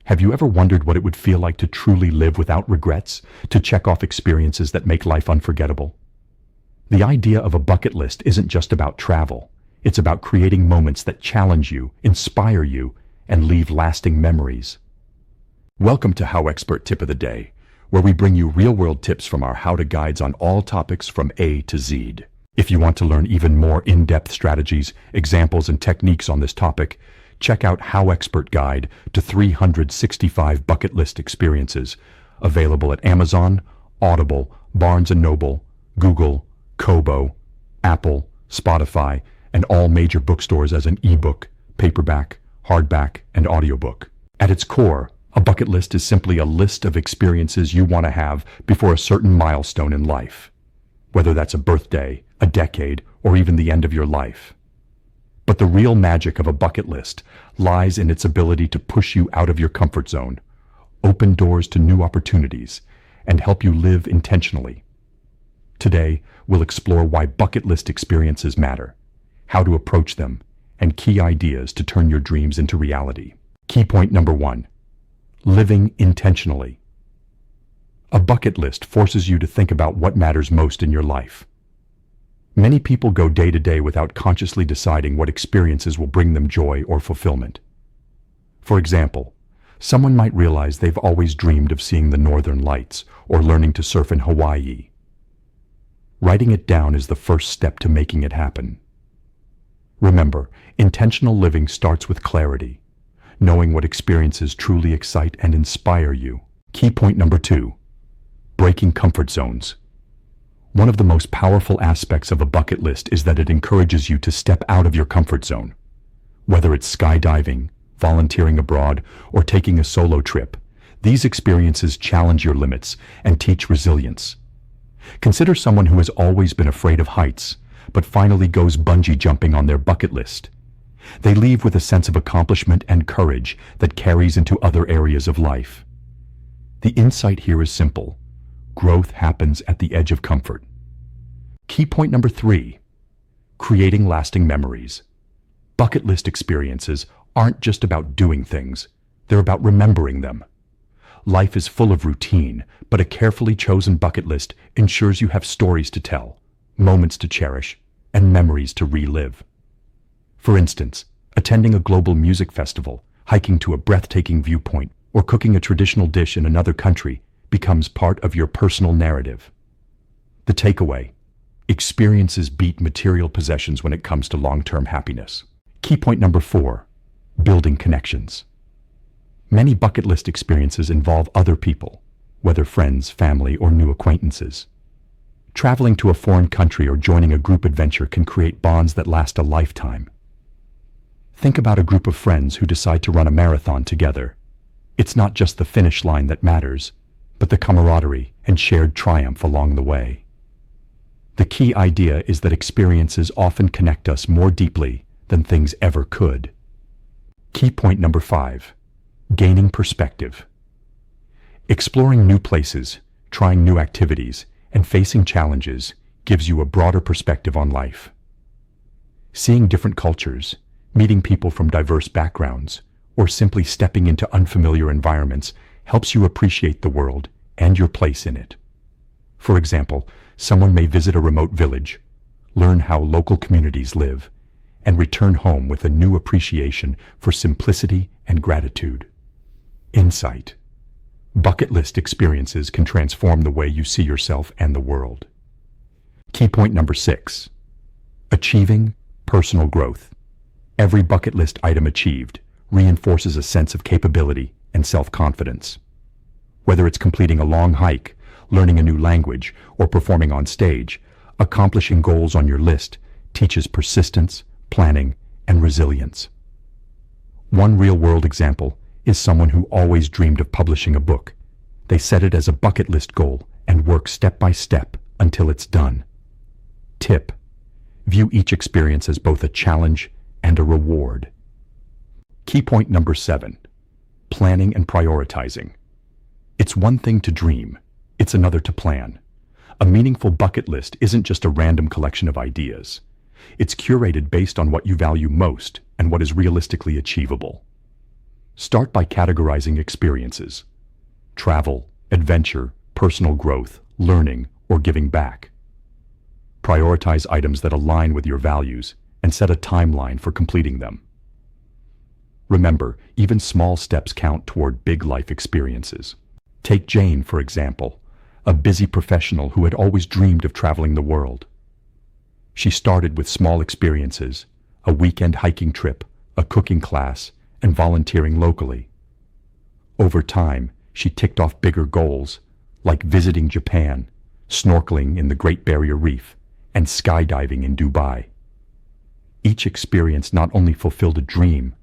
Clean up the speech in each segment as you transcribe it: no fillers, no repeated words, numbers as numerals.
Have you ever wondered what it would feel like to truly live without regrets, to check off experiences that make life unforgettable? The idea of a bucket list isn't just about travel. It's about creating moments that challenge you, inspire you, and leave lasting memories. Welcome to HowExpert Tip of the Day, where we bring you real-world tips from our how-to guides on all topics from A to Z. If you want to learn even more in-depth strategies, examples, and techniques on this topic, check out HowExpert Guide to 365 Bucket List Experiences, available at Amazon, Audible, Barnes & Noble, Google, Kobo, Apple, Spotify, and all major bookstores as an ebook, paperback, hardback, and audiobook. At its core, a bucket list is simply a list of experiences you want to have before a certain milestone in life, whether that's a birthday, a decade, or even the end of your life. But the real magic of a bucket list lies in its ability to push you out of your comfort zone, open doors to new opportunities, and help you live intentionally. Today, we'll explore why bucket list experiences matter, how to approach them, and key ideas to turn your dreams into reality. Key point number 1. Living intentionally. A bucket list forces you to think about what matters most in your life. Many people go day to day without consciously deciding what experiences will bring them joy or fulfillment. For example, someone might realize they've always dreamed of seeing the northern lights or learning to surf in Hawaii. Writing it down is the first step to making it happen. Remember, intentional living starts with clarity, knowing what experiences truly excite and inspire you. Key point number 2. Breaking comfort zones. One of the most powerful aspects of a bucket list is that it encourages you to step out of your comfort zone. Whether it's skydiving, volunteering abroad, or taking a solo trip, these experiences challenge your limits and teach resilience. Consider someone who has always been afraid of heights, but finally goes bungee jumping on their bucket list. They leave with a sense of accomplishment and courage that carries into other areas of life. The insight here is simple. Growth happens at the edge of comfort. Key point number 3. Creating lasting memories. Bucket list experiences aren't just about doing things. They're about remembering them. Life is full of routine, but a carefully chosen bucket list ensures you have stories to tell, moments to cherish, and memories to relive. For instance, attending a global music festival, hiking to a breathtaking viewpoint, or cooking a traditional dish in another country becomes part of your personal narrative. The takeaway: experiences beat material possessions when it comes to long-term happiness. Key point number 4. Building connections. Many bucket list experiences involve other people, whether friends, family, or new acquaintances. Traveling to a foreign country or joining a group adventure can create bonds that last a lifetime. Think about a group of friends who decide to run a marathon together. It's not just the finish line that matters, but the camaraderie and shared triumph along the way. The key idea is that experiences often connect us more deeply than things ever could. Key point number 5. Gaining perspective. Exploring new places, trying new activities, and facing challenges gives you a broader perspective on life. Seeing different cultures, meeting people from diverse backgrounds, or simply stepping into unfamiliar environments helps you appreciate the world and your place in it. For example, someone may visit a remote village, learn how local communities live, and return home with a new appreciation for simplicity and gratitude. Insight. Bucket list experiences can transform the way you see yourself and the world. Key point number 6. Achieving personal growth. Every bucket list item achieved reinforces a sense of capability and self-confidence. Whether it's completing a long hike, learning a new language, or performing on stage, accomplishing goals on your list teaches persistence, planning, and resilience. One real-world example is someone who always dreamed of publishing a book. They set it as a bucket list goal and work step by step until it's done. Tip: view each experience as both a challenge and a reward. Key point number 7. Planning and prioritizing. It's one thing to dream, it's another to plan. A meaningful bucket list isn't just a random collection of ideas. It's curated based on what you value most and what is realistically achievable. Start by categorizing experiences: travel, adventure, personal growth, learning, or giving back. Prioritize items that align with your values and set a timeline for completing them. Remember, even small steps count toward big life experiences. Take Jane, for example, a busy professional who had always dreamed of traveling the world. She started with small experiences: a weekend hiking trip, a cooking class, and volunteering locally. Over time, she ticked off bigger goals, like visiting Japan, snorkeling in the Great Barrier Reef, and skydiving in Dubai. Each experience not only fulfilled a dream,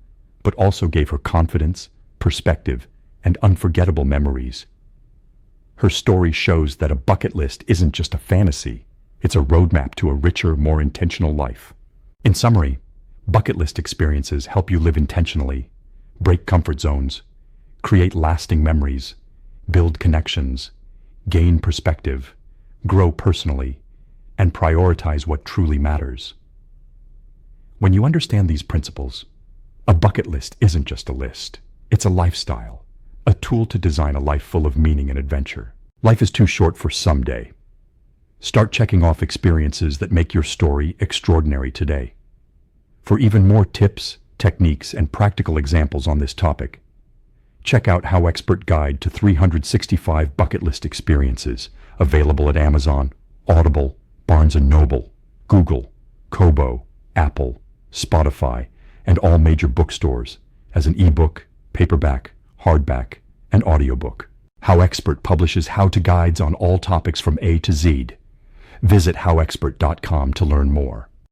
but also gave her confidence, perspective, and unforgettable memories. Her story shows that a bucket list isn't just a fantasy, it's a roadmap to a richer, more intentional life. In summary, bucket list experiences help you live intentionally, break comfort zones, create lasting memories, build connections, gain perspective, grow personally, and prioritize what truly matters. When you understand these principles, a bucket list isn't just a list, it's a lifestyle, a tool to design a life full of meaning and adventure. Life is too short for someday. Start checking off experiences that make your story extraordinary today. For even more tips, techniques, and practical examples on this topic, check out HowExpert Guide to 365 Bucket List Experiences, available at Amazon, Audible, Barnes & Noble, Google, Kobo, Apple, Spotify, and all major bookstores as an ebook, paperback, hardback, and audiobook. HowExpert publishes how-to guides on all topics from A to Z. Visit howexpert.com to learn more.